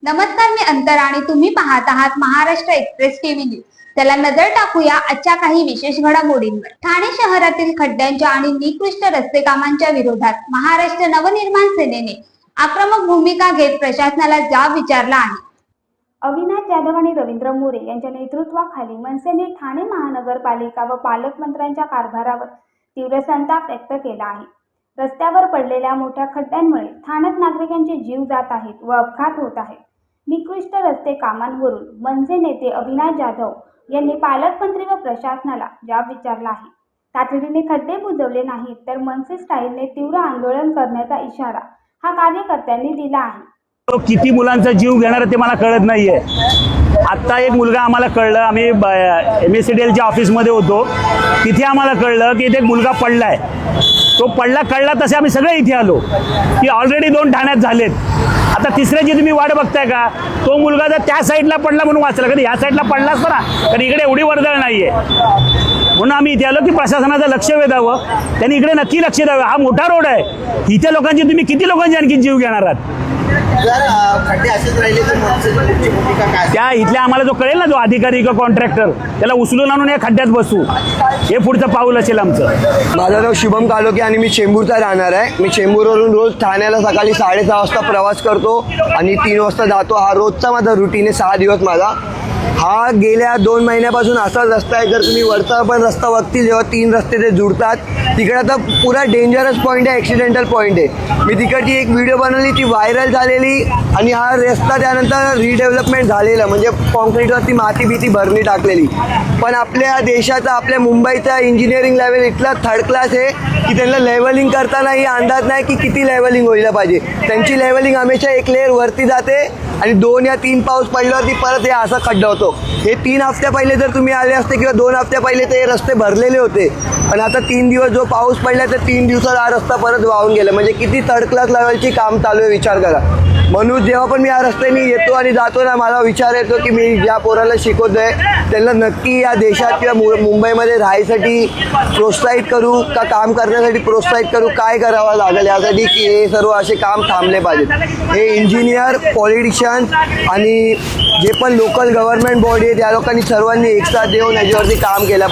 नमस्कार, मी अंतर आणि तुम्ही पाहत आहात महाराष्ट्र एक्सप्रेस टीव्ही न्यूज। त्याला नजर टाकूया आजच्या काही विशेष घडामोडींवर। ठाणे शहरातील खड्ड्यांच्या आणि निकृष्ट रस्ते कामांच्या विरोधात महाराष्ट्र नवनिर्माण सेनेने आक्रमक भूमिका घेत प्रशासनाला जाब विचारला आहे। अविनाश जाधव आणि रवींद्र मोरे यांच्या नेतृत्वाखाली मनसेने ठाणे महानगरपालिका व पालकमंत्र्यांच्या कारभारावर तीव्र संताप व्यक्त केला आहे। रस्त्यावर पडलेल्या मोठ्या खड्ड्यांमुळे ठाण्यात नागरिकांचे जीव जात आहेत व अपघात होत आहेत। निकृष्ट रस्ते कामांवरून मनसे नेते अविनाश जाधव यांनी पालकमंत्री व प्रशासनाला जाब विचारला आहे। तातडीने खड्डे बुजवले नाहीत तर मनसे स्टाईलने तीव्र आंदोलन करण्याचा इशारा हा कार्यकर्त्यांनी दिला आहे। तो किती मुलांचा जीव घेणार ते मला कळत नाहीये। आता एक मुलगा आम्हाला कळलं, आम्ही MSCDLच्या ऑफिसमध्ये होतो, तिथे आम्हाला कळलं की इथे एक मुलगा पडलाय। तो कळला तसे आम्ही सगळे इथे आलो की ऑलरेडी 2 ठाण्यात झालेत। आता तिसऱ्याची तुम्ही वाट बघताय का? तो मुलगा जर त्या साईडला पडला म्हणून वाचला, कधी ह्या साईडला पडला असतो ना तर इकडे एवढी वर्दळ नाहीये। म्हणून आम्ही इथे आलो की प्रशासनाचं लक्ष वेधावं, त्यांनी इकडे नक्की लक्ष द्यावं। हा मोठा रोड आहे, इथे लोकांची तुम्ही किती लोकांचे आणखी जीव घेणार आहात? जर खड्डे असेच राहिले तर मनसेची भूमिका काय? त्या इथल्या आम्हाला जो कळेल ना, जो अधिकारी किंवा कॉन्ट्रॅक्टर, त्याला उचलून आणून या खड्ड्यात बसू, हे पुढचं पाऊल असेल आमचं। माझं नाव शुभम कालोके आणि मी चेंबूरचा राहणार आहे। मी चेंबूरवरून रोज ठाण्याला सकाळी 6:30 वाजता प्रवास करतो आणि 3 वाजता जातो। हा रोजचा माझा रुटीन आहे, 6 दिवस माझा। हा गेल्या 2 महिन्यापासून असाच रस्ता आहे। जर तुम्ही वरचा पण रस्ता बघतील, जेव्हा 3 रस्ते ते जुळतात तिकडे आता पुरा डेंजरस पॉईंट आहे, ॲक्सिडेंटल पॉईंट आहे। मी तिकडची एक व्हिडिओ बनवली, ती व्हायरल झालेली आणि हा रस्ता त्यानंतर रिडेव्हलपमेंट झालेला, म्हणजे कॉन्क्रीटवरती माती भीती भरणी टाकलेली। पण आपल्या देशाचा, आपल्या मुंबईचा इंजिनिअरिंग लेवल इतला थर्ड क्लास आहे की त्यांना लेवलिंग करतानाही अंदाज नाही की किती लेवलिंग व्हायला पाहिजे। त्यांची लेवलिंग हमेशा एक लेअर वरती जाते आणि 2 या 3 पाऊस पडल्यावरती परत हे असा खड्डा होतो। हे 3 हफ्त्या पहिले जर तुम्ही आले असते किंवा 2 हफ्त्या पहिले ते रस्ते भरलेले होते, पण आता 3 दिवस जो पाऊस पडला तर 3 दिवसात हा रस्ता परत वाहून गेला। म्हणजे किती थर्ड क्लास लेवलची काम चालू आहे, विचार करा। म्हणून जेव्हा पण मी या रस्त्याने येतो आणि जातो ना, मला विचार येतो की मी ज्या पोराला शिकवतोय त्यांना नक्की या देशात किंवा मुंबईमध्ये राहायसाठी प्रोत्साहित करू का काम करण्यासाठी प्रोत्साहित करू, काय करावं लागेल यासाठी की हे सर्व असे काम थांबले पाहिजेत। हे इंजिनियर, पॉलिटिशियन्स आणि जे पण लोकल गव्हर्नमेंट बॉडी आहे त्या लोकांनी सर्वांनी एकसाथ येऊन याच्यावरती काम केलं पाहिजे।